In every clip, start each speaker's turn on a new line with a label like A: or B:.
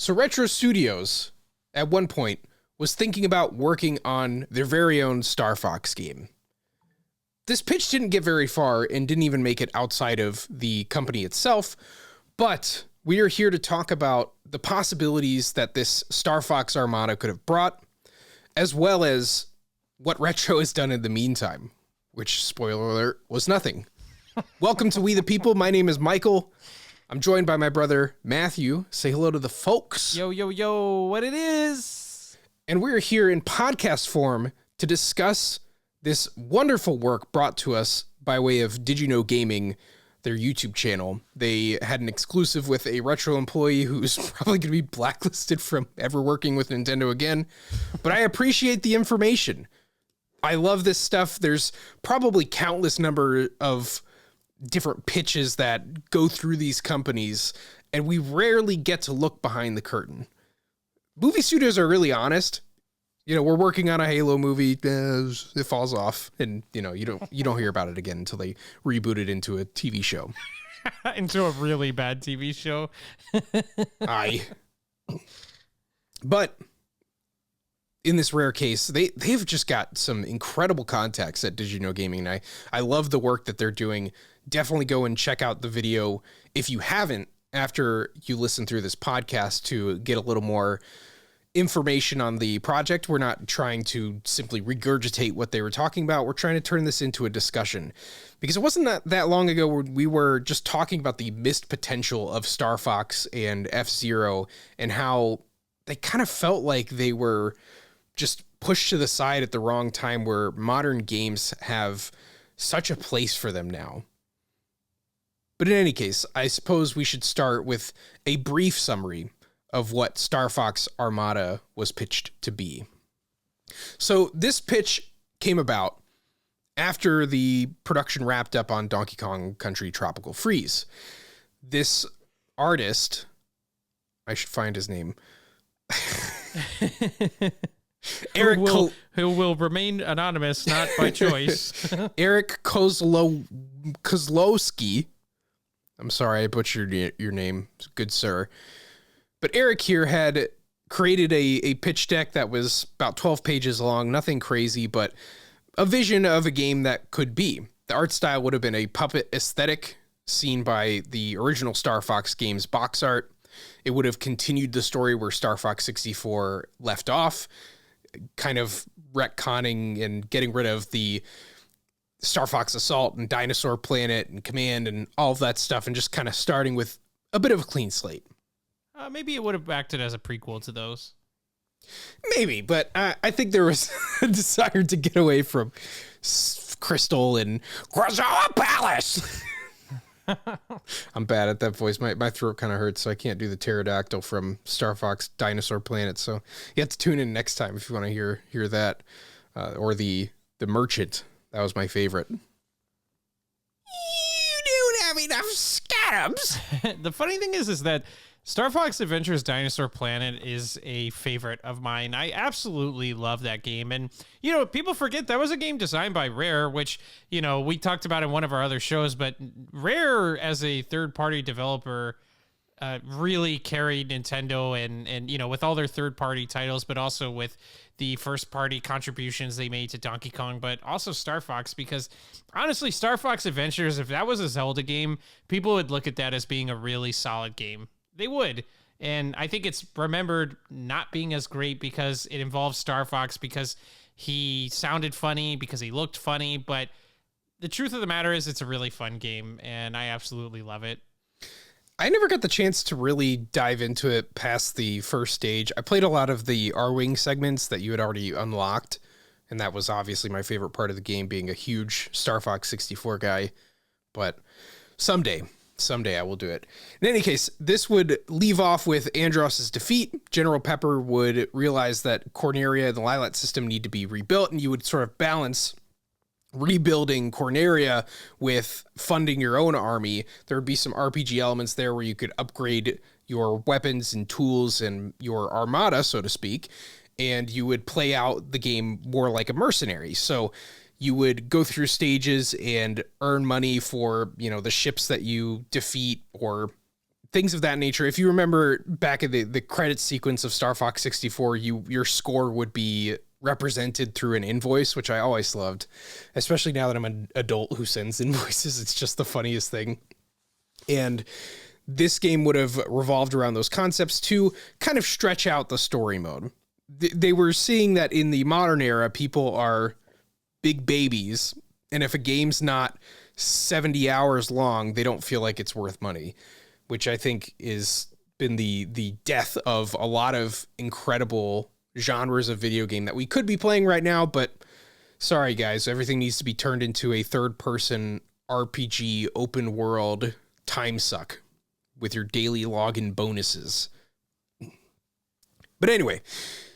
A: So Retro Studios, at one point, was thinking about working on their very own Star Fox game. This pitch didn't get very far and didn't even make it outside of the company itself, but we are here to talk about the possibilities that this Star Fox Armada could have brought, as well as what Retro has done in the meantime, which, spoiler alert, was nothing. Welcome to We the People. My name is Michael. I'm joined by my brother, Matthew. Say hello to the folks.
B: Yo, yo, yo, what it is?
A: And we're here in podcast form to discuss this wonderful work brought to us by way of Did You Know Gaming, their YouTube channel. They had an exclusive with a Retro employee who's probably going to be blacklisted from ever working with Nintendo again. But I appreciate the information. I love this stuff. There's probably countless number of different pitches that go through these companies, and we rarely get to look behind the curtain. Movie studios are really honest. You know, we're working on a Halo movie, it falls off, and you know, you don't hear about it again until they reboot it into a TV show.
B: Into a really bad TV show.
A: But in this rare case, they've just got some incredible contacts at Did You Know Gaming, and I love the work that they're doing. Definitely go and check out the video if you haven't after you listen through this podcast to get a little more information on the project. We're not trying to simply regurgitate what they were talking about. We're trying to turn this into a discussion, because it wasn't that long ago where we were just talking about the missed potential of Star Fox and F-Zero and how they kind of felt like they were just pushed to the side at the wrong time, where modern games have such a place for them now. But in any case, I suppose we should start with a brief summary of what Star Fox Armada was pitched to be. So this pitch came about after the production wrapped up on Donkey Kong Country Tropical Freeze. This artist, I should find his name,
B: Eric who will remain anonymous, not by choice.
A: Eric Kozlowski. I'm sorry, I butchered your name, good sir. But Eric here had created a pitch deck that was about 12 pages long, nothing crazy, but a vision of a game that could be. The art style would have been a puppet aesthetic seen by the original Star Fox games box art. It would have continued the story where Star Fox 64 left off, kind of retconning and getting rid of the Star Fox Assault and Dinosaur Planet and Command and all of that stuff, and just kind of starting with a bit of a clean slate.
B: Maybe it would have acted as a prequel to those.
A: Maybe, but I think there was a desire to get away from Crystal and Krazoa Palace. I'm bad at that voice. My throat kind of hurts, so I can't do the pterodactyl from Star Fox Dinosaur Planet. So you have to tune in next time if you want to hear that, or the merchant. That was my favorite. You don't have enough scabs.
B: The funny thing is that Star Fox Adventures Dinosaur Planet is a favorite of mine. I absolutely love that game. And, you know, people forget that was a game designed by Rare, which, you know, we talked about in one of our other shows, but Rare as a third-party developer really carried Nintendo and, you know, with all their third-party titles, but also with the first-party contributions they made to Donkey Kong, but also Star Fox, because honestly, Star Fox Adventures, if that was a Zelda game, people would look at that as being a really solid game. They would. And I think it's remembered not being as great because it involves Star Fox, because he sounded funny, because he looked funny. But the truth of the matter is it's a really fun game, and I absolutely love it.
A: I never got the chance to really dive into it past the first stage. I played a lot of the R-Wing segments that you had already unlocked, and that was obviously my favorite part of the game, being a huge Star Fox 64 guy. But someday I will do it. In any case, this would leave off with Andross's defeat. General Pepper would realize that Corneria and the Lylat system need to be rebuilt, and you would sort of balance rebuilding Corneria with funding your own army. There would be some RPG elements there where you could upgrade your weapons and tools and your armada, so to speak, and you would play out the game more like a mercenary. So you would go through stages and earn money for, you know, the ships that you defeat or things of that nature. If you remember back at the credit sequence of Star Fox 64, your score would be represented through an invoice, which I always loved, especially now that I'm an adult who sends invoices. It's just the funniest thing. And this game would have revolved around those concepts to kind of stretch out the story mode. They were seeing that in the modern era, people are big babies, and if a game's not 70 hours long, they don't feel like it's worth money, which I think is been the death of a lot of incredible genres of video game that we could be playing right now. But sorry guys, everything needs to be turned into a third person RPG open world time suck with your daily login bonuses. But anyway,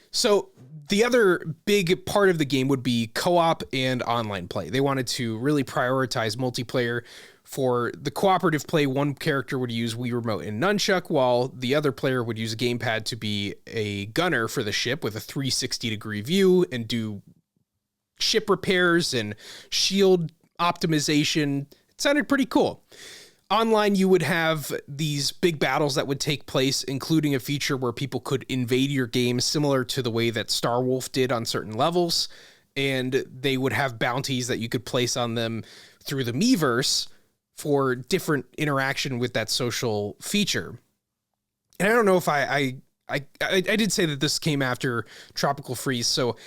A: so the other big part of the game would be co-op and online play. They wanted to really prioritize multiplayer. For the cooperative play, one character would use Wii Remote and Nunchuck, while the other player would use a gamepad to be a gunner for the ship with a 360-degree view and do ship repairs and shield optimization. It sounded pretty cool. Online, you would have these big battles that would take place, including a feature where people could invade your game, similar to the way that Star Wolf did on certain levels, and they would have bounties that you could place on them through the Miiverse for different interaction with that social feature. And I don't know if I did say that this came after Tropical Freeze, so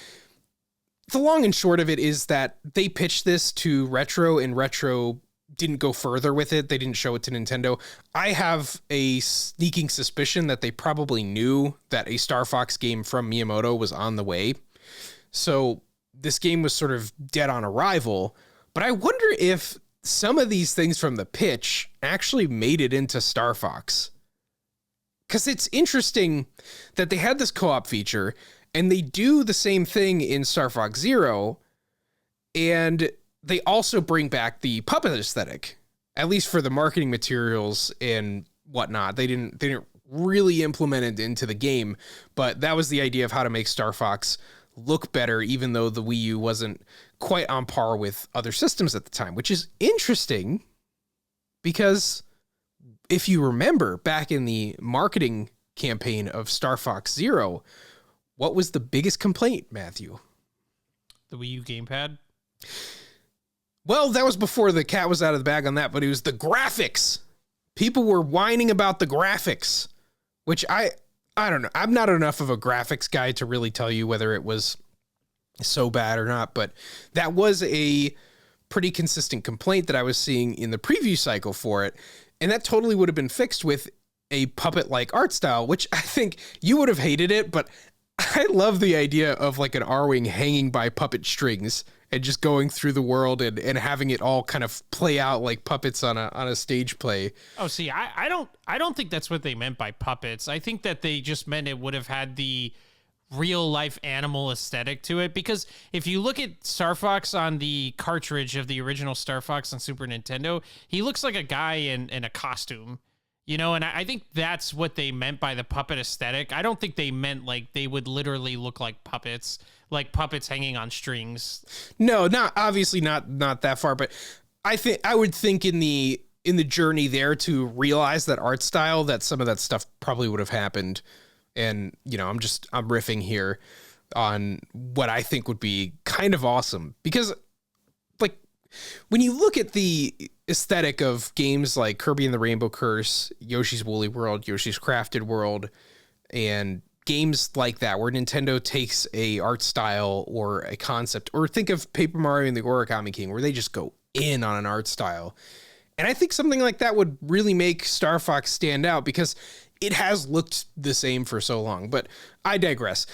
A: the long and short of it is that they pitched this to Retro, and Retro didn't go further with it. They didn't show it to Nintendo. I have a sneaking suspicion that they probably knew that a Star Fox game from Miyamoto was on the way. So this game was sort of dead on arrival. But I wonder if some of these things from the pitch actually made it into Star Fox. Because it's interesting that they had this co-op feature, and they do the same thing in Star Fox Zero, and they also bring back the puppet aesthetic, at least for the marketing materials and whatnot. They didn't really implement it into the game, but that was the idea of how to make Star Fox look better, even though the Wii U wasn't quite on par with other systems at the time, which is interesting because if you remember back in the marketing campaign of Star Fox Zero, what was the biggest complaint, Matthew?
B: The Wii U gamepad?
A: Well, that was before the cat was out of the bag on that, but it was the graphics. People were whining about the graphics, which I don't know. I'm not enough of a graphics guy to really tell you whether it was so bad or not, but that was a pretty consistent complaint that I was seeing in the preview cycle for it. And that totally would have been fixed with a puppet-like art style, which I think you would have hated it, but I love the idea of like an R-Wing hanging by puppet strings and just going through the world and having it all kind of play out like puppets on a stage play.
B: Oh, see, I don't think that's what they meant by puppets. I think that they just meant it would have had the real life animal aesthetic to it, because if you look at Star Fox on the cartridge of the original Star Fox on Super Nintendo, he looks like a guy in a costume. You know, and I think that's what they meant by the puppet aesthetic. I don't think they meant like they would literally look like puppets hanging on strings.
A: No, not obviously not that far, but I would think in the journey there to realize that art style, that some of that stuff probably would have happened. And, you know, I'm riffing here on what I think would be kind of awesome, because like when you look at the aesthetic of games like Kirby and the Rainbow Curse, Yoshi's Woolly World, Yoshi's Crafted World, and games like that where Nintendo takes a art style or a concept, or think of Paper Mario and the Origami King, where they just go in on an art style. And I think something like that would really make Star Fox stand out, because it has looked the same for so long. But I digress.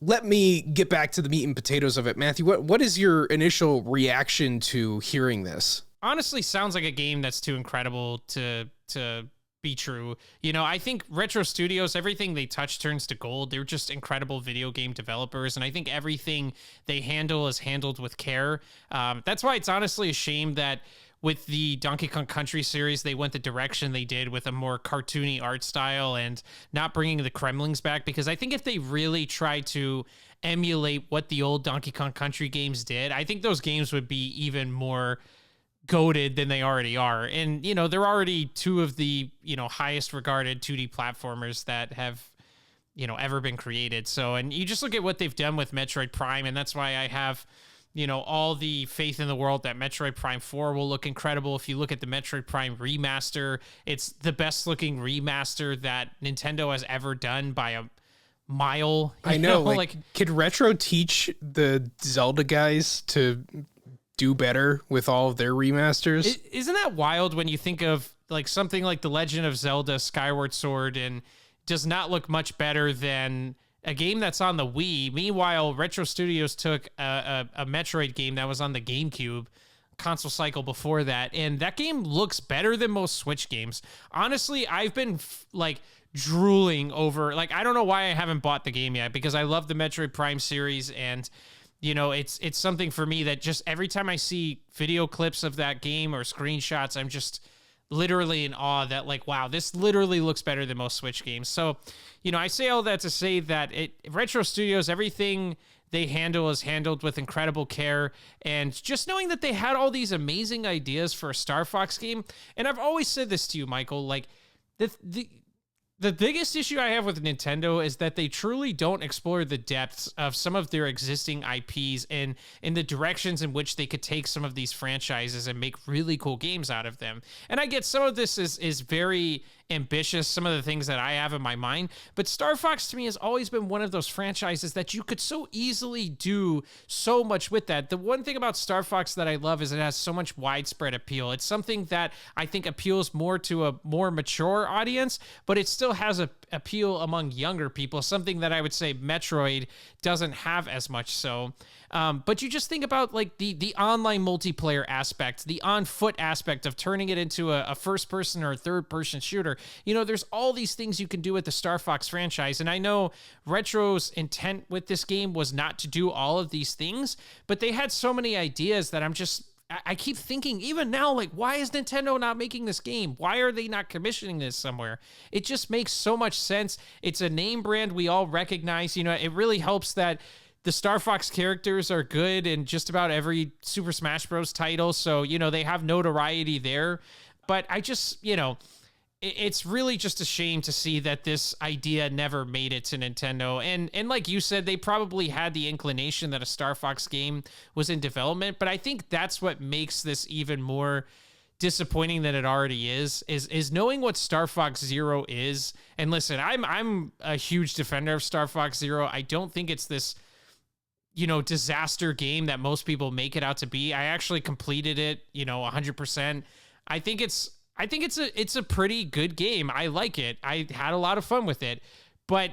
A: Let me get back to the meat and potatoes of it. Matthew, what is your initial reaction to hearing this?
B: Honestly, sounds like a game that's too incredible to be true. You know, I think Retro Studios, everything they touch turns to gold. They're just incredible video game developers, and I think everything they handle is handled with care. That's why it's honestly a shame that with the Donkey Kong Country series, they went the direction they did with a more cartoony art style and not bringing the Kremlings back, because I think if they really tried to emulate what the old Donkey Kong Country games did, I think those games would be even more goated than they already are. And, they're already two of the, highest regarded 2D platformers that have, ever been created. So, and you just look at what they've done with Metroid Prime, and that's why I have, all the faith in the world that Metroid Prime 4 will look incredible. If you look at the Metroid Prime remaster, it's the best looking remaster that Nintendo has ever done by a mile.
A: I know, like, could Retro teach the Zelda guys to do better with all of their remasters?
B: Isn't that wild when you think of like something like The Legend of Zelda Skyward Sword and does not look much better than a game that's on the Wii. Meanwhile, Retro Studios took a Metroid game that was on the GameCube console cycle before that, and that game looks better than most Switch games. Honestly, I've been like drooling over, like, I don't know why I haven't bought the game yet, because I love the Metroid Prime series, and it's something for me that just every time I see video clips of that game or screenshots, I'm just literally in awe that, like, wow, this literally looks better than most Switch games. So, I say all that to say that Retro Studios, everything they handle is handled with incredible care, and just knowing that they had all these amazing ideas for a Star Fox game. And I've always said this to you, Michael, like, the biggest issue I have with Nintendo is that they truly don't explore the depths of some of their existing IPs and in the directions in which they could take some of these franchises and make really cool games out of them. And I get some of this is very ambitious, some of the things that I have in my mind, but Star Fox to me has always been one of those franchises that you could so easily do so much with that. The one thing about Star Fox that I love is it has so much widespread appeal. It's something that I think appeals more to a more mature audience, but it still has a appeal among younger people, something that I would say Metroid doesn't have as much so. But you just think about like the online multiplayer aspect, the on foot aspect of turning it into a first person or a third person shooter. There's all these things you can do with the Star Fox franchise. And I know Retro's intent with this game was not to do all of these things, but they had so many ideas that I keep thinking, even now, like, why is Nintendo not making this game? Why are they not commissioning this somewhere? It just makes so much sense. It's a name brand we all recognize. It really helps that the Star Fox characters are good in just about every Super Smash Bros. Title. So, they have notoriety there. But I just, it's really just a shame to see that this idea never made it to Nintendo. And like you said, they probably had the inclination that a Star Fox game was in development, but I think that's what makes this even more disappointing than it already is knowing what Star Fox Zero is. And listen, I'm a huge defender of Star Fox Zero. I don't think it's this, disaster game that most people make it out to be. I actually completed it, 100%. I think it's a pretty good game. I like it. I had a lot of fun with it, but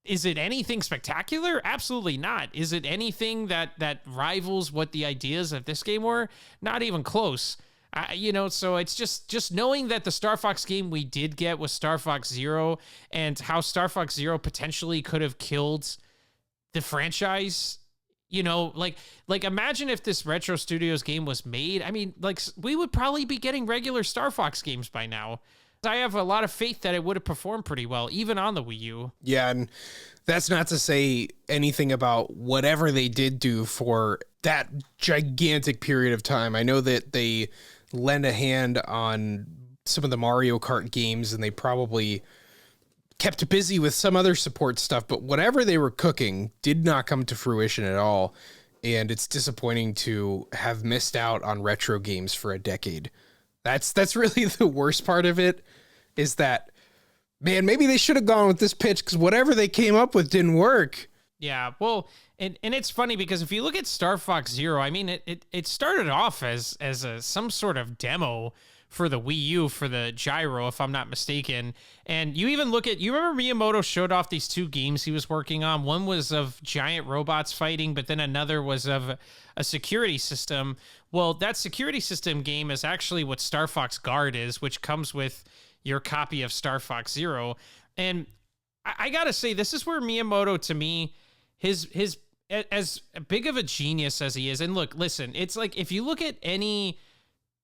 B: is it anything spectacular? Absolutely not. Is it anything that rivals what the ideas of this game were? Not even close. So it's just knowing that the Star Fox game we did get was Star Fox Zero, and how Star Fox Zero potentially could have killed the franchise. Like imagine if this Retro Studios game was made. I mean, like, we would probably be getting regular Star Fox games by now. I have a lot of faith that it would have performed pretty well, even on the Wii U.
A: Yeah, and that's not to say anything about whatever they did do for that gigantic period of time. I know that they lend a hand on some of the Mario Kart games, and they probably kept busy with some other support stuff, but whatever they were cooking did not come to fruition at all. And it's disappointing to have missed out on retro games for a decade. That's really the worst part of it, is that, man, maybe they should have gone with this pitch, because whatever they came up with didn't work.
B: Yeah, well, and it's funny because if you look at Star Fox Zero, I mean, it started off as some sort of demo for the Wii U, for the gyro, if I'm not mistaken. And you even look at, you remember Miyamoto showed off these two games he was working on. One was of giant robots fighting, but then another was of a security system. Well, that security system game is actually what Star Fox Guard is, which comes with your copy of Star Fox Zero. And I gotta say, this is where Miyamoto, to me, his as big of a genius as he is, and look, listen, it's like, if you look at any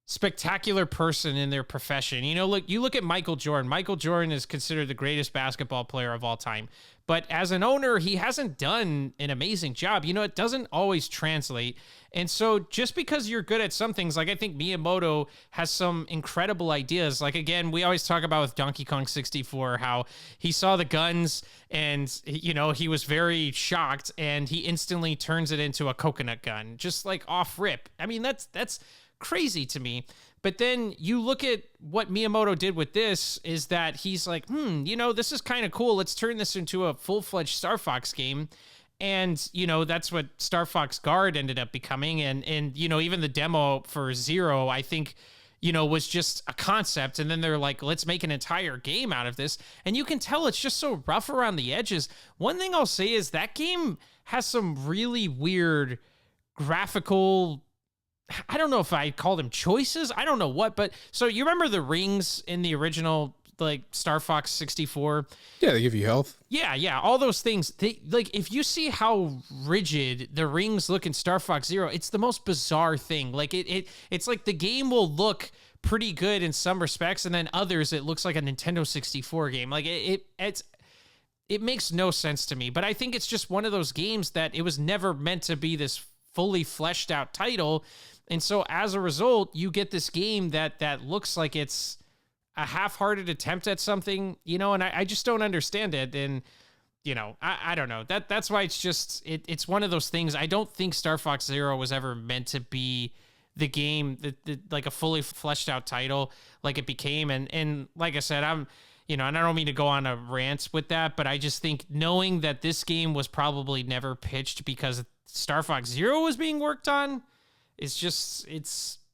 B: spectacular person in their profession. You know, look, you look at Michael Jordan. Michael Jordan is considered the greatest basketball player of all time. But as an owner, he hasn't done an amazing job. You know, it doesn't always translate. And so just because you're good at some things, like I think Miyamoto has some incredible ideas. Like, again, we always talk about with Donkey Kong 64, how he saw the guns and, you know, he was very shocked and he instantly turns it into a coconut gun, just like off rip. I mean, that's crazy to me. But then you look at what Miyamoto did with this is that he's like, you know, this is kind of cool. Let's turn this into a full-fledged Star Fox game. And, you know, that's what Star Fox Guard ended up becoming. And you know, even the demo for Zero, I think, you know, was just a concept. And then they're like, let's make an entire game out of this. And you can tell it's just so rough around the edges. One thing I'll say is that game has some really weird graphical, I don't know if I call them choices. I don't know what, but so you remember the rings in the original, like Star Fox 64?
A: Yeah, they give you health.
B: Yeah, all those things. They, like, if you see how rigid the rings look in Star Fox Zero, it's the most bizarre thing. Like it's like the game will look pretty good in some respects, and then others it looks like a Nintendo 64 game. Like it makes no sense to me. But I think it's just one of those games that it was never meant to be this fully fleshed out title. And so as a result, you get this game that looks like it's a half-hearted attempt at something, you know, and I just don't understand it. And, you know, I don't know. That's why it's just, it's one of those things. I don't think Star Fox Zero was ever meant to be the game, like a fully fleshed out title like it became. And like I said, you know, and I don't mean to go on a rant with that, but I just think knowing that this game was probably never pitched because Star Fox Zero was being worked on, it's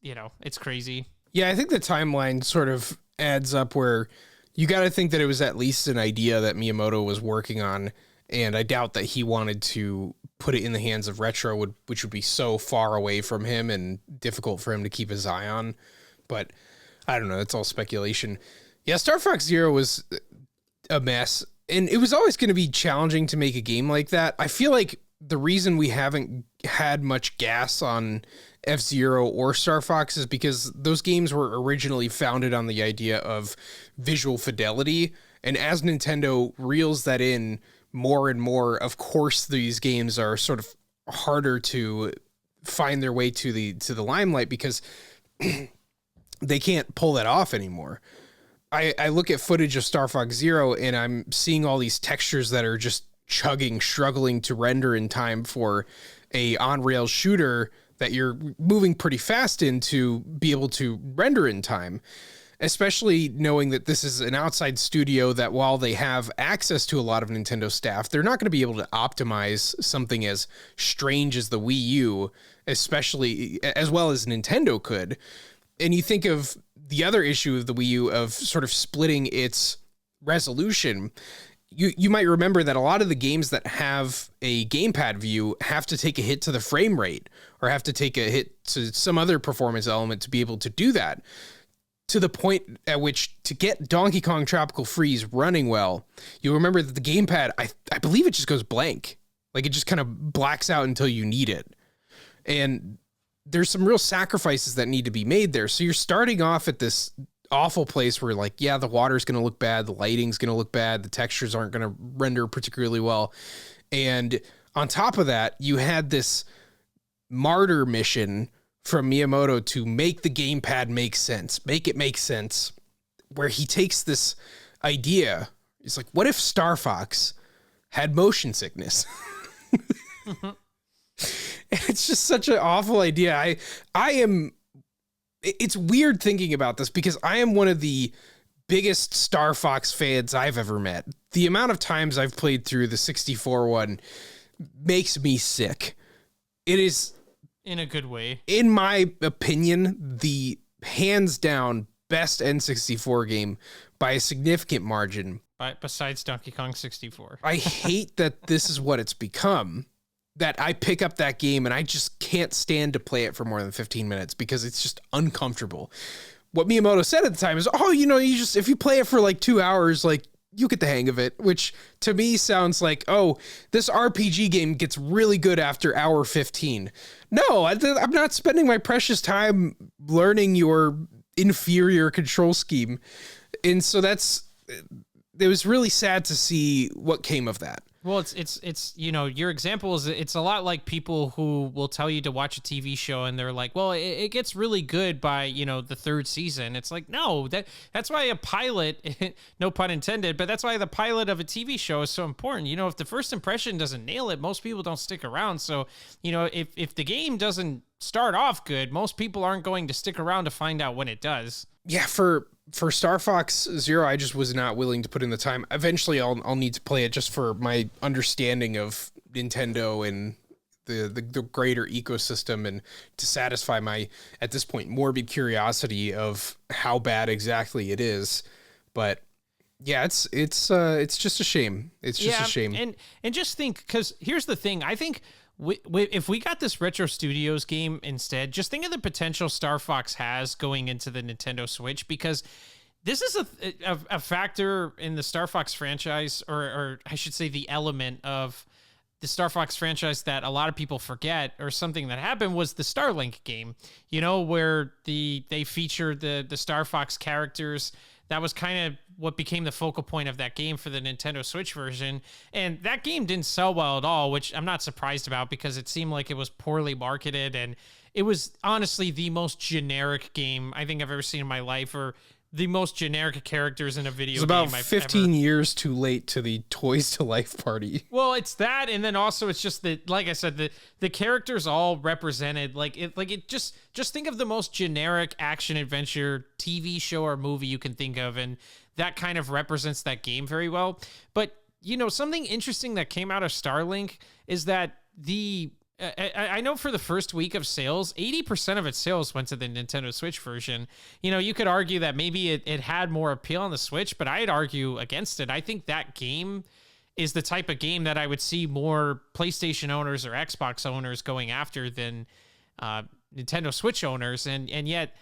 B: you know, it's crazy.
A: Yeah, I think the timeline sort of adds up where you got to think that it was at least an idea that Miyamoto was working on, and I doubt that he wanted to put it in the hands of Retro, which would be so far away from him and difficult for him to keep his eye on. But I don't know, it's all speculation. Yeah, Star Fox Zero was a mess, and it was always going to be challenging to make a game like that. I feel like the reason we haven't had much gas on F-Zero or Star Fox is because those games were originally founded on the idea of visual fidelity. And as Nintendo reels that in more and more, of course, these games are sort of harder to find their way to the limelight because they can't pull that off anymore. I look at footage of Star Fox Zero and I'm seeing all these textures that are just struggling to render in time for a on-rail shooter that you're moving pretty fast in to be able to render in time, especially knowing that this is an outside studio that while they have access to a lot of Nintendo staff, they're not going to be able to optimize something as strange as the Wii U, especially as well as Nintendo could. And you think of the other issue of the Wii U of sort of splitting its resolution. You might remember that a lot of the games that have a gamepad view have to take a hit to the frame rate or have to take a hit to some other performance element to be able to do that, to the point at which to get Donkey Kong Tropical Freeze running well, you'll remember that the gamepad, I believe it just goes blank. Like it just kind of blacks out until you need it. And there's some real sacrifices that need to be made there. So you're starting off at this awful place where, like, yeah, the water's going to look bad, the lighting's going to look bad, the textures aren't going to render particularly well. And on top of that, you had this martyr mission from Miyamoto to make the gamepad make sense, where he takes this idea. It's like, what if Star Fox had motion sickness? It's just such an awful idea. It's weird thinking about this because I am one of the biggest Star Fox fans I've ever met. The amount of times I've played through the 64 one makes me sick. It is,
B: in a good way,
A: in my opinion, the hands down best N64 game by a significant margin.
B: Besides Donkey Kong 64.
A: I hate that this is what it's become. That I pick up that game and I just can't stand to play it for more than 15 minutes because it's just uncomfortable. What Miyamoto said at the time is, oh, you know, if you play it for like 2 hours, like you get the hang of it, which to me sounds like, oh, this RPG game gets really good after hour 15. No, I'm not spending my precious time learning your inferior control scheme. And so it was really sad to see what came of that.
B: Well, it's your example is it's a lot like people who will tell you to watch a TV show and they're like, well, it gets really good by, the third season. It's like, no, that's why a pilot, no pun intended, but that's why the pilot of a TV show is so important. If the first impression doesn't nail it, most people don't stick around. So, if the game doesn't start off good, most people aren't going to stick around to find out when it does.
A: Yeah, for Star Fox Zero, I just was not willing to put in the time. Eventually, I'll need to play it just for my understanding of Nintendo and the greater ecosystem, and to satisfy my, at this point, morbid curiosity of how bad exactly it is. But yeah, it's just a shame. It's just a shame.
B: And just think, because here's the thing, I think. If we got this Retro Studios game instead, just think of the potential Star Fox has going into the Nintendo Switch, because this is a factor in the Star Fox franchise, or I should say the element of the Star Fox franchise that a lot of people forget, or something that happened, was the Starlink game, where they featured the Star Fox characters. That was kind of what became the focal point of that game for the Nintendo Switch version. And that game didn't sell well at all, which I'm not surprised about, because it seemed like it was poorly marketed. And it was honestly the most generic game I think I've ever seen in my life, or the most generic characters in a video game.
A: It's about 15 years too late to the Toys to Life party.
B: Well, it's that, and then also it's just that, like I said, the characters all represented just think of the most generic action adventure TV show or movie you can think of, and that kind of represents that game very well. But something interesting that came out of Starlink is that I know for the first week of sales, 80% of its sales went to the Nintendo Switch version. You could argue that maybe it had more appeal on the Switch, but I'd argue against it. I think that game is the type of game that I would see more PlayStation owners or Xbox owners going after than Nintendo Switch owners. And yet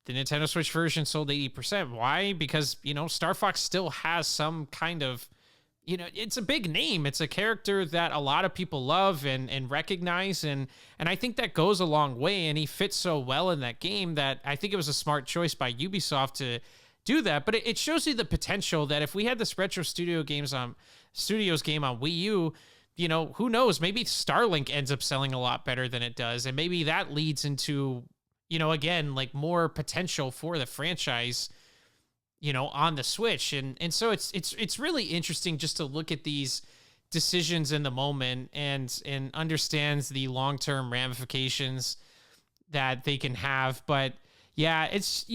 B: the Nintendo Switch version sold 80%. Why? Because, Star Fox still has some kind of, it's a big name. It's a character that a lot of people love and recognize. And I think that goes a long way. And he fits so well in that game that I think it was a smart choice by Ubisoft to do that. But it shows you the potential that if we had this Retro Studios game on Wii U, who knows? Maybe Starlink ends up selling a lot better than it does. And maybe that leads into, again, like more potential for the franchise, on the Switch. And so it's really interesting just to look at these decisions in the moment and understands the long-term ramifications that they can have. But yeah, it's,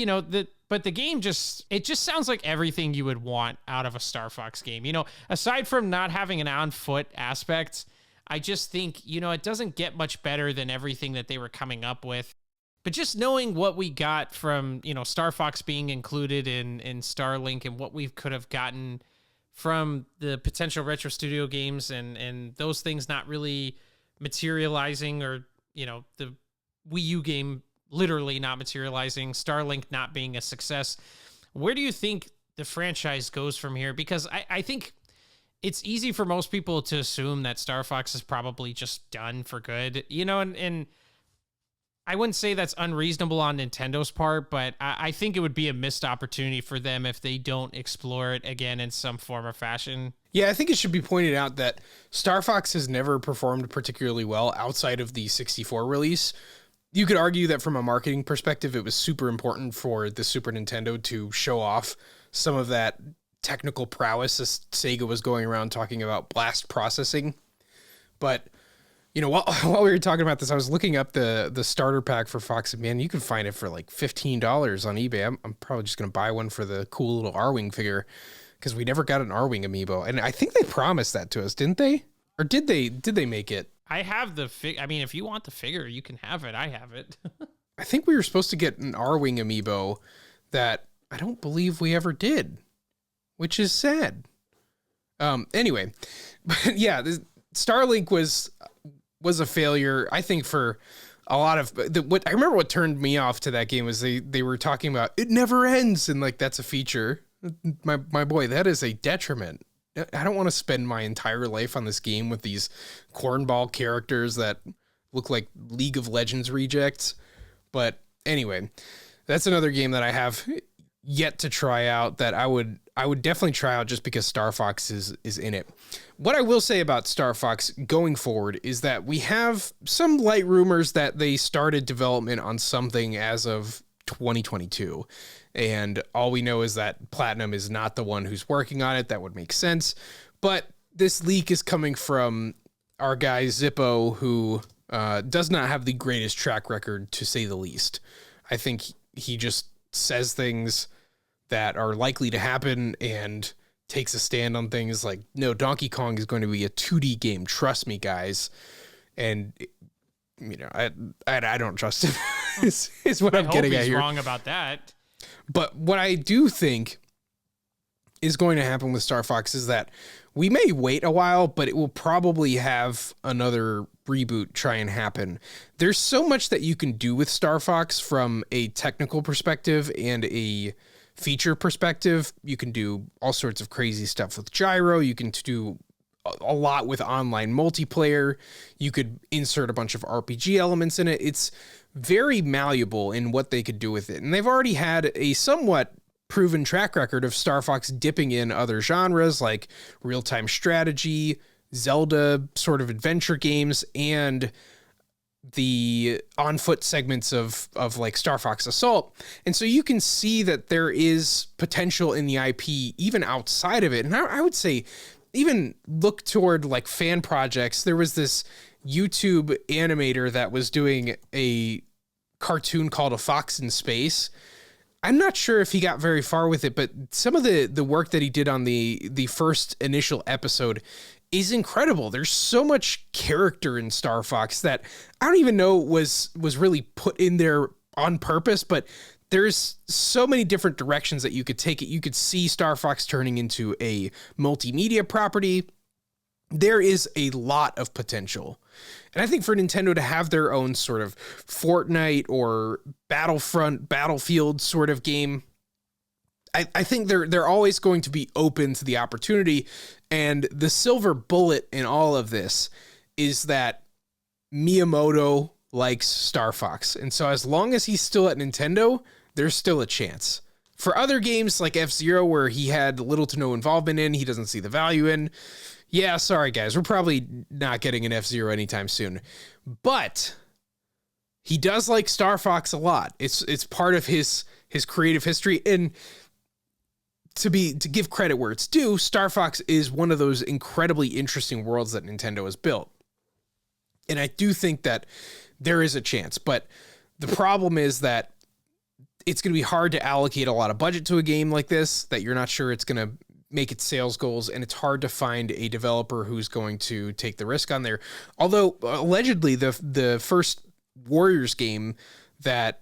B: but the game just sounds like everything you would want out of a Star Fox game. Aside from not having an on-foot aspect, I just think, it doesn't get much better than everything that they were coming up with. But just knowing what we got from, Star Fox being included in Starlink, and what we could have gotten from the potential Retro Studio games, and those things not really materializing, or, the Wii U game literally not materializing, Starlink not being a success. Where do you think the franchise goes from here? Because I think it's easy for most people to assume that Star Fox is probably just done for good, and I wouldn't say that's unreasonable on Nintendo's part, but I think it would be a missed opportunity for them if they don't explore it again in some form or fashion.
A: Yeah, I think it should be pointed out that Star Fox has never performed particularly well outside of the 64 release. You could argue that from a marketing perspective, it was super important for the Super Nintendo to show off some of that technical prowess as Sega was going around talking about blast processing. But while we were talking about this, I was looking up the starter pack for Fox, and man, you can find it for like $15 on eBay. I'm probably just going to buy one for the cool little R-Wing figure, because we never got an R-Wing amiibo. And I think they promised that to us, didn't they? Or did they make it?
B: I have the I mean, if you want the figure, you can have it. I have it.
A: I think we were supposed to get an R-Wing amiibo that I don't believe we ever did, which is sad. Anyway, but yeah, Starlink was a failure, I think, for a lot of what I remember. What turned me off to that game was they were talking about it never ends, and like that's a feature my boy, that is a detriment. I don't want to spend my entire life on this game with these cornball characters that look like League of Legends rejects. But anyway, that's another game that I have yet to try out that I would definitely try out just because Star Fox is in it. What I will say about Star Fox going forward is that we have some light rumors that they started development on something as of 2022. And all we know is that Platinum is not the one who's working on it. That would make sense. But this leak is coming from our guy Zippo, who does not have the greatest track record, to say the least. I think he just says things that are likely to happen and takes a stand on things like, no, Donkey Kong is going to be a 2D game. Trust me, guys. And, I don't trust him is what I'm getting at here.
B: He's wrong about that.
A: But what I do think is going to happen with Star Fox is that we may wait a while, but it will probably have another reboot try and happen. There's so much that you can do with Star Fox from a technical perspective and a feature perspective. You can do all sorts of crazy stuff with gyro. You can do a lot with online multiplayer. You could insert a bunch of RPG elements in it. It's very malleable in what they could do with it. And they've already had a somewhat proven track record of Star Fox dipping in other genres like real-time strategy, Zelda sort of adventure games, and the on-foot segments of like Star Fox Assault. And so you can see that there is potential in the IP even outside of it. And I would say even look toward like fan projects. There was this YouTube animator that was doing a cartoon called A Fox in Space. I'm not sure if he got very far with it, but some of the work that he did on the first initial episode is incredible. There's so much character in Star Fox that I don't even know was really put in there on purpose, but there's so many different directions that you could take it. You could see Star Fox turning into a multimedia property. There is a lot of potential. And I think for Nintendo to have their own sort of Fortnite or Battlefront, Battlefield sort of game, I think they're always going to be open to the opportunity. And the silver bullet in all of this is that Miyamoto likes Star Fox. And so as long as he's still at Nintendo, there's still a chance. For other games like F-Zero, where he had little to no involvement in, he doesn't see the value in, yeah, sorry guys, we're probably not getting an F-Zero anytime soon. But he does like Star Fox a lot. It's part of his creative history. And to give credit where it's due, Star Fox is one of those incredibly interesting worlds that Nintendo has built. And I do think that there is a chance, but the problem is that it's going to be hard to allocate a lot of budget to a game like this, that you're not sure it's going to make its sales goals, and it's hard to find a developer who's going to take the risk on there. Although allegedly the first Warriors game that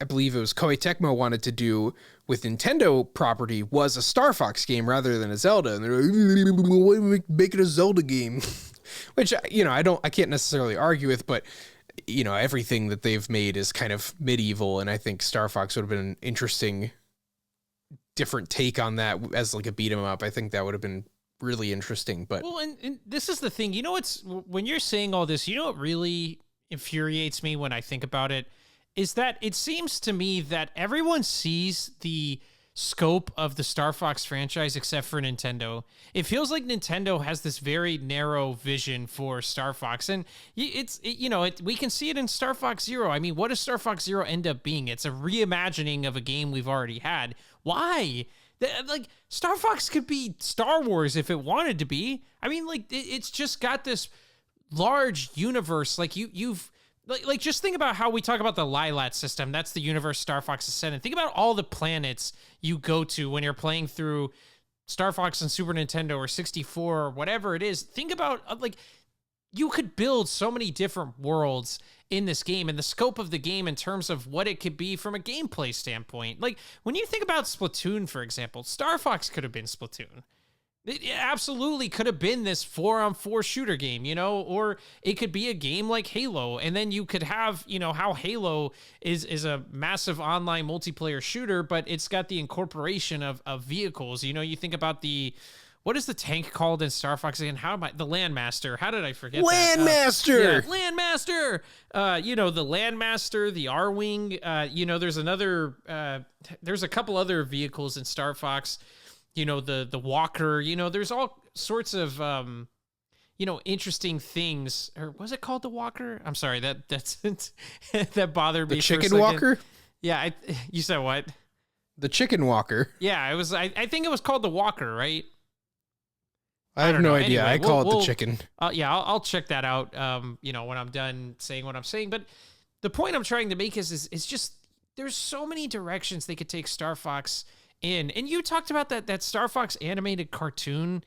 A: I believe it was Koei Tecmo wanted to do with Nintendo property was a Star Fox game rather than a Zelda. And they're like, make it a Zelda game, which, I can't necessarily argue with, but everything that they've made is kind of medieval. And I think Star Fox would have been an interesting, different take on that as like a beat 'em up. I think that would have been really interesting. But
B: well, and this is the thing, when you're saying all this, what really infuriates me when I think about it is that it seems to me that everyone sees the scope of the Star Fox franchise except for Nintendo. It feels like Nintendo has this very narrow vision for Star Fox, and we can see it in Star Fox Zero. I mean, what does Star Fox Zero end up being? It's a reimagining of a game we've already had. Why? Like, Star Fox could be Star Wars if it wanted to be. I mean, like, it's just got this large universe. Like, you've Like, just think about how we talk about the Lilat system. That's the universe Star Fox is set in. Think about all the planets you go to when you're playing through Star Fox on Super Nintendo or 64 or whatever it is. Think about, you could build so many different worlds in this game, and the scope of the game in terms of what it could be from a gameplay standpoint. Like, when you think about Splatoon, for example, Star Fox could have been Splatoon. It absolutely could have been this 4-on-4 shooter game, or it could be a game like Halo. And then you could have, how Halo is a massive online multiplayer shooter, but it's got the incorporation of vehicles. You think about what is the tank called in Star Fox again? The Landmaster. How did I forget
A: Landmaster?
B: that? Landmaster. The Landmaster, the R-Wing. There's a couple other vehicles in Star Fox. The Walker. There's all sorts of interesting things. Or was it called the Walker? I'm sorry, that's that bothered me.
A: The chicken walker?
B: Yeah, you said what?
A: The chicken walker.
B: Yeah, it was. I think it was called the Walker, right?
A: I have no idea.
B: Anyway,
A: I call it the chicken.
B: I'll check that out. When I'm done saying what I'm saying. But the point I'm trying to make is just there's so many directions they could take Star Fox in. And you talked about that Star Fox animated cartoon.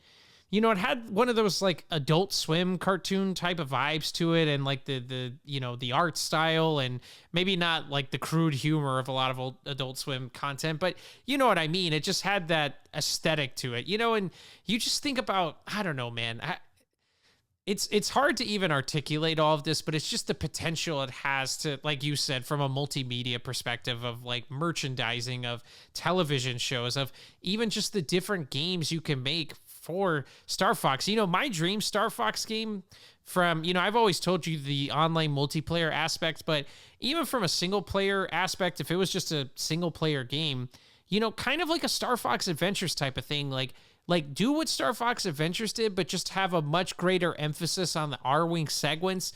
B: It had one of those like Adult Swim cartoon type of vibes to it, and like the art style, and maybe not like the crude humor of a lot of old Adult Swim content, but you know what I mean. It just had that aesthetic to it, and you just think about, I don't know, man. It's hard to even articulate all of this, but it's just the potential it has to, like you said, from a multimedia perspective of like merchandising, of television shows, of even just the different games you can make for Star Fox. My dream Star Fox game from, I've always told you the online multiplayer aspect, but even from a single player aspect, if it was just a single player game, kind of like a Star Fox Adventures type of thing, like do what Star Fox Adventures did, but just have a much greater emphasis on the R-Wing segments,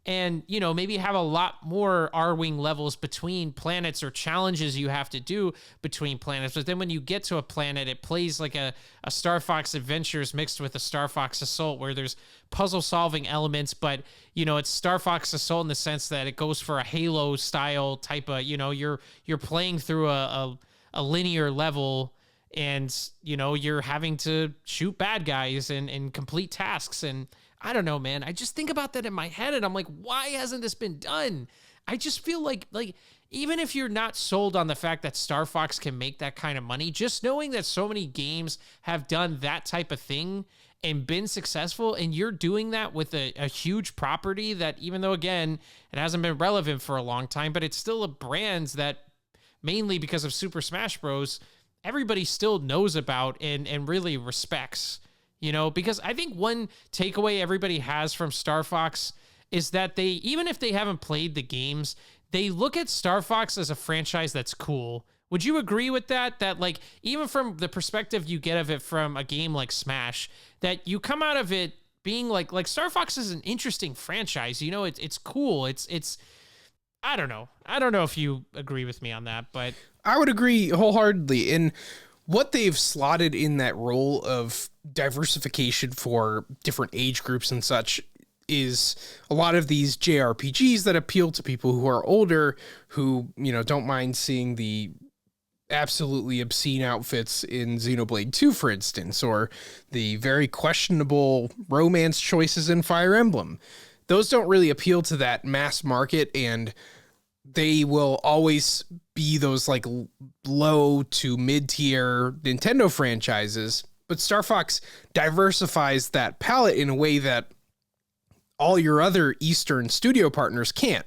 B: and, maybe have a lot more R-Wing levels between planets, or challenges you have to do between planets. But then when you get to a planet, it plays like a Star Fox Adventures mixed with a Star Fox Assault, where there's puzzle solving elements, but, it's Star Fox Assault in the sense that it goes for a Halo style type of, you're playing through a linear level, and, you're having to shoot bad guys and complete tasks. And I don't know, man. I just think about that in my head, and I'm like, why hasn't this been done? I just feel like even if you're not sold on the fact that Star Fox can make that kind of money, just knowing that so many games have done that type of thing and been successful, and you're doing that with a huge property that, even though, again, it hasn't been relevant for a long time, but it's still a brand that, mainly because of Super Smash Bros., everybody still knows about and really respects. Because I think one takeaway everybody has from Star Fox is that even if they haven't played the games, they look at Star Fox as a franchise that's cool. Would you agree with that? That, like, even from the perspective you get of it from a game like Smash, that you come out of it being like Star Fox is an interesting franchise. It's cool. It's I don't know. I don't know if you agree with me on that, but
A: I would agree wholeheartedly. And what they've slotted in that role of diversification for different age groups and such is a lot of these JRPGs that appeal to people who are older, who, don't mind seeing the absolutely obscene outfits in Xenoblade 2, for instance, or the very questionable romance choices in Fire Emblem. Those don't really appeal to that mass market, and they will always be those like low to mid-tier Nintendo franchises. But Star Fox diversifies that palette in a way that all your other Eastern studio partners can't.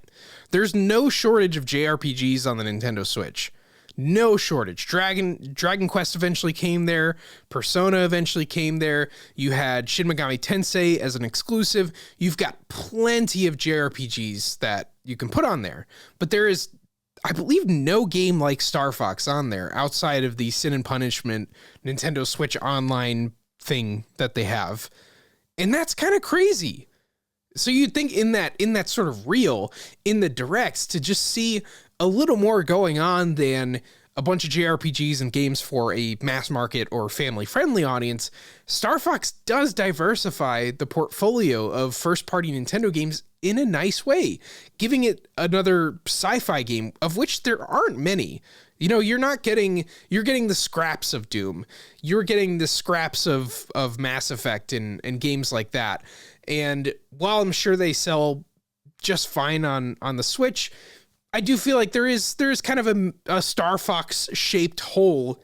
A: There's no shortage of JRPGs on the Nintendo Switch. No shortage. Dragon Quest eventually came there. Persona eventually came there. You had Shin Megami Tensei as an exclusive. You've got plenty of JRPGs that you can put on there. But there is, I believe, no game like Star Fox on there outside of the Sin and Punishment Nintendo Switch Online thing that they have. And that's kind of crazy. So you'd think in that sort of reel, in the directs, to just see a little more going on than a bunch of JRPGs and games for a mass market or family-friendly audience, Star Fox does diversify the portfolio of first-party Nintendo games in a nice way, giving it another sci-fi game, of which there aren't many. You're getting the scraps of Doom. You're getting the scraps of Mass Effect and games like that. And while I'm sure they sell just fine on the Switch, I do feel like there is kind of a Star Fox shaped hole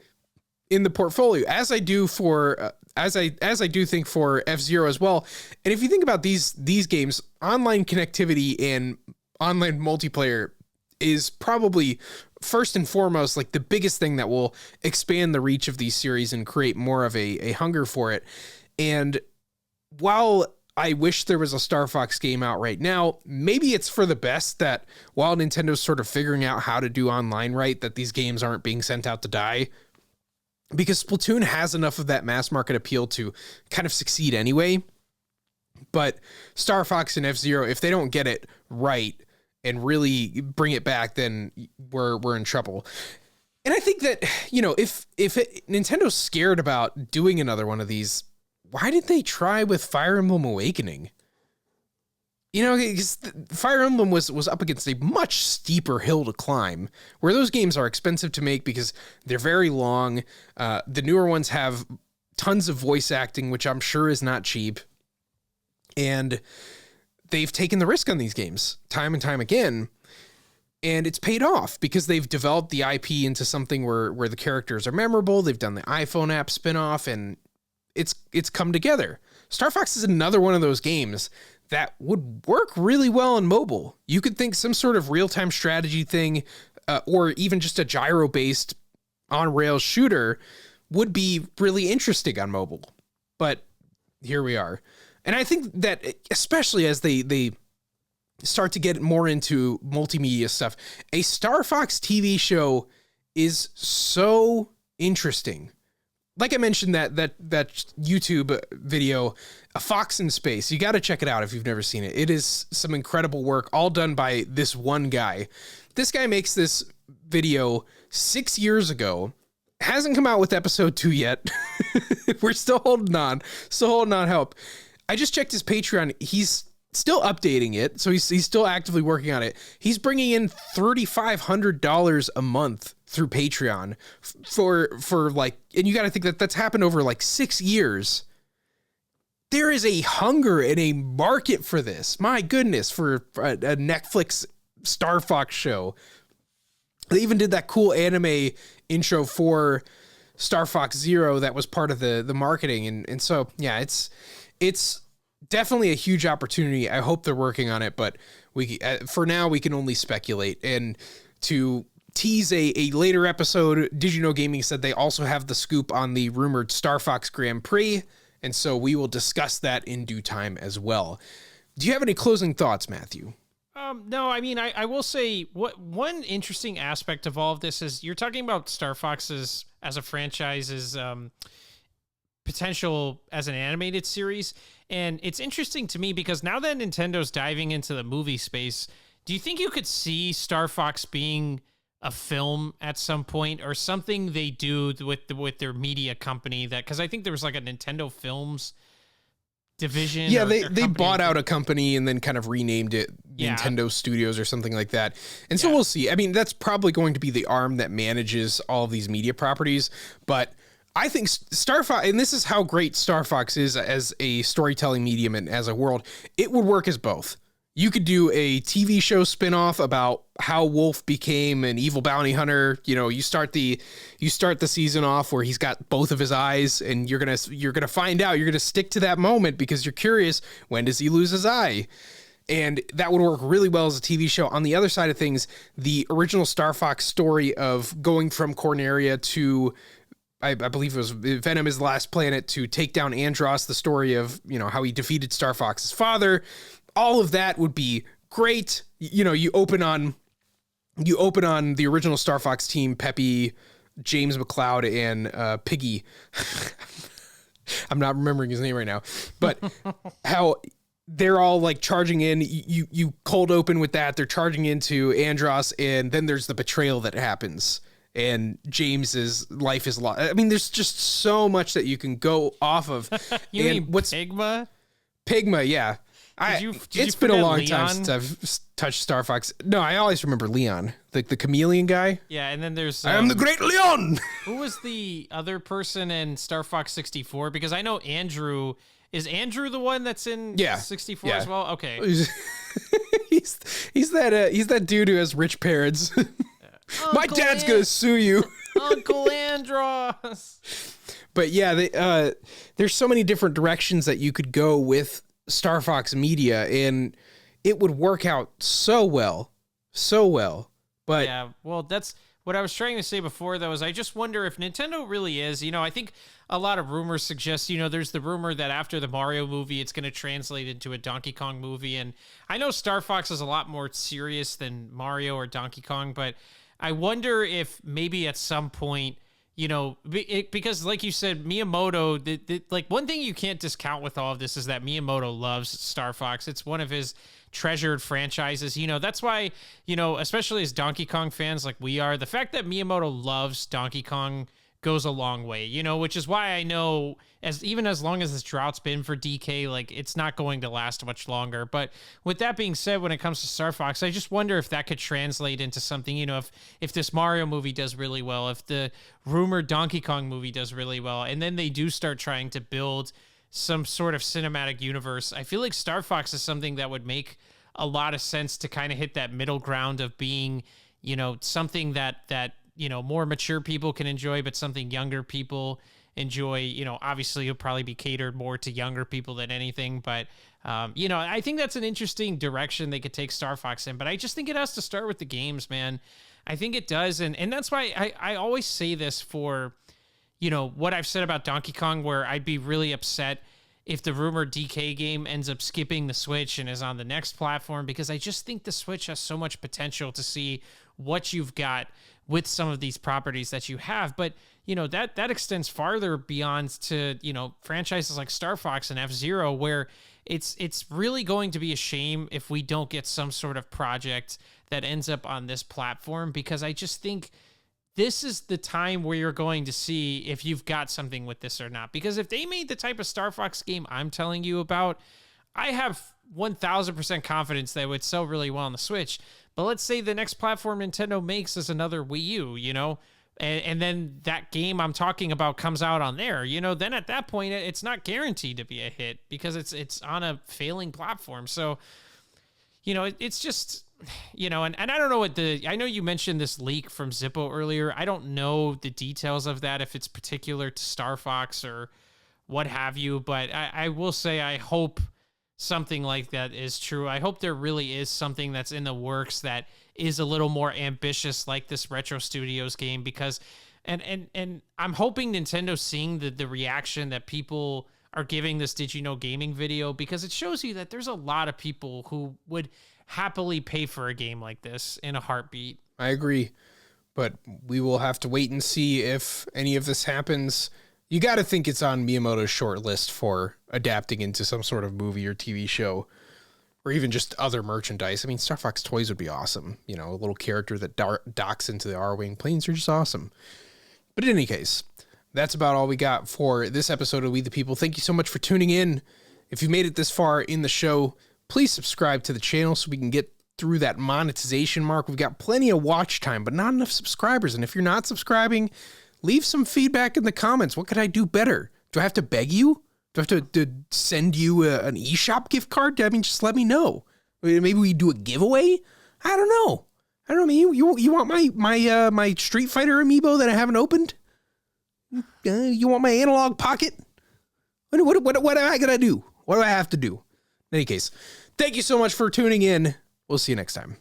A: in the portfolio, as I do for as I do think for F-Zero as well. And if you think about these games, online connectivity and online multiplayer is probably first and foremost like the biggest thing that will expand the reach of these series and create more of a hunger for it. And while I wish there was a Star Fox game out right now, maybe it's for the best that while Nintendo's sort of figuring out how to do online right, that these games aren't being sent out to die, because Splatoon has enough of that mass market appeal to kind of succeed anyway. But Star Fox and F-Zero, if they don't get it right and really bring it back, then we're in trouble. And I think that, you know, if Nintendo's scared about doing another one of these, why did they try with Fire Emblem Awakening? You know, because Fire Emblem was up against a much steeper hill to climb, where those games are expensive to make because they're very long. The newer ones have tons of voice acting, which I'm sure is not cheap. And they've taken the risk on these games time and time again. And it's paid off because they've developed the IP into something where the characters are memorable. They've done the iPhone app spinoff, and it's come together. Star Fox is another one of those games that would work really well on mobile. You could think some sort of real-time strategy thing, or even just a gyro-based on-rails shooter would be really interesting on mobile. But here we are. And I think that especially as they start to get more into multimedia stuff, a Star Fox TV show is so interesting. Like I mentioned, that YouTube video, A Fox in Space, you got to check it out if you've never seen it. It is some incredible work, all done by this one guy. This guy makes this video 6 years ago, hasn't come out with episode 2 yet. We're still holding on hope. I just checked his Patreon. He's still updating it, so he's still actively working on it. He's bringing in $3,500 a month through Patreon for like, and you got to think that that's happened over like 6 years. There is a hunger and a market for this. My goodness, for a Netflix Star Fox show. They even did that cool anime intro for Star Fox Zero that was part of the marketing. And so, yeah, it's definitely a huge opportunity. I hope they're working on it, but for now we can only speculate. And to tease a later episode, Did You Know Gaming said they also have the scoop on the rumored Star Fox Grand Prix, and so we will discuss that in due time as well. Do you have any closing thoughts, Matthew?
B: No, I mean, I will say one interesting aspect of all of this is you're talking about Star Fox's as a franchise's potential as an animated series, and it's interesting to me because now that Nintendo's diving into the movie space, do you think you could see Star Fox being a film at some point, or something they do with their media company? That, because I think there was like a Nintendo Films division.
A: Yeah, they bought out a company and then kind of renamed it Nintendo Studios or something like that. And so we'll see. I mean, that's probably going to be the arm that manages all of these media properties, but I think Star Fox, and this is how great Star Fox is as a storytelling medium and as a world, it would work as both. You could do a TV show spinoff about how Wolf became an evil bounty hunter. You know, you start the season off where he's got both of his eyes, and you're gonna find out. You're gonna stick to that moment because you're curious, when does he lose his eye? And that would work really well as a TV show. On the other side of things, the original Star Fox story of going from Corneria to, I believe it was Venom is the Last Planet, to take down Andross, the story of, you know, how he defeated Star Fox's father. All of that would be great. You know, you open on the original Star Fox team, Peppy, James McCloud, and Piggy. I'm not remembering his name right now, but how they're all like charging in. You cold open with that. They're charging into Andross, and then there's the betrayal that happens, and James's life is lost. I mean, there's just so much that you can go off of.
B: You mean Pigma?
A: Pigma, yeah. It's been a long time since I've touched Star Fox. No, I always remember Leon, the chameleon guy.
B: Yeah, and then there's
A: I am the great Leon.
B: Who was the other person in Star Fox 64? Because I know Andrew. Is Andrew the one that's in 64 as well? Okay.
A: he's that dude who has rich parents. My dad's gonna sue you.
B: Uncle Andros.
A: But yeah, there's so many different directions that you could go with Star Fox Media, and it would work out so well. But
B: yeah, well, that's what I was trying to say before, though, is I just wonder if Nintendo really is, I think a lot of rumors suggest, there's the rumor that after the Mario movie, it's going to translate into a Donkey Kong movie. And I know Star Fox is a lot more serious than Mario or Donkey Kong, but I wonder if maybe at some point, because like you said, Miyamoto, like one thing you can't discount with all of this is that Miyamoto loves Star Fox. It's one of his treasured franchises. That's why, especially as Donkey Kong fans like we are, the fact that Miyamoto loves Donkey Kong goes a long way, which is why I know even as long as this drought's been for DK, like it's not going to last much longer. But with that being said, when it comes to Star Fox, I just wonder if that could translate into something, if this Mario movie does really well, if the rumored Donkey Kong movie does really well, and then they do start trying to build some sort of cinematic universe, I feel like Star Fox is something that would make a lot of sense to kind of hit that middle ground of being, something that more mature people can enjoy, but something younger people enjoy. Obviously it'll probably be catered more to younger people than anything, but I think that's an interesting direction they could take Star Fox in, but I just think it has to start with the games, man. I think it does. And that's why I always say this for, what I've said about Donkey Kong, where I'd be really upset if the rumored DK game ends up skipping the Switch and is on the next platform, because I just think the Switch has so much potential to see what you've got with some of these properties that you have. But, that extends farther beyond to, franchises like Star Fox and F-Zero, where it's really going to be a shame if we don't get some sort of project that ends up on this platform, because I just think this is the time where you're going to see if you've got something with this or not. Because if they made the type of Star Fox game I'm telling you about, I have 1000% confidence that it would sell really well on the Switch. But let's say the next platform Nintendo makes is another Wii U, and then that game I'm talking about comes out on there, then at that point, it's not guaranteed to be a hit because it's on a failing platform. So, it's just, and I don't know I know you mentioned this leak from Zippo earlier. I don't know the details of that, if it's particular to Star Fox or what have you, but I will say I hope something like that is true. I hope there really is something that's in the works that is a little more ambitious, like this Retro Studios game, because and I'm hoping Nintendo's seeing the reaction that people are giving this Did You Know Gaming video, because it shows you that there's a lot of people who would happily pay for a game like this in a heartbeat.
A: I agree, but we will have to wait and see if any of this happens. You got to think it's on Miyamoto's short list for adapting into some sort of movie or TV show, or even just other merchandise. I mean, Star Fox toys would be awesome. A little character that docks into the R-Wing planes are just awesome. But in any case, that's about all we got for this episode of We the People. Thank you so much for tuning in. If you made it this far in the show, please subscribe to the channel so we can get through that monetization mark. We've got plenty of watch time, but not enough subscribers. And if you're not subscribing, leave some feedback in the comments. What could I do better? Do I have to beg you? Do I have to send you an eShop gift card? I mean, just let me know. Maybe we do a giveaway? I don't know. I mean, you want my Street Fighter amiibo that I haven't opened? You want my analog pocket? What am I gonna do? What do I have to do? In any case, thank you so much for tuning in. We'll see you next time.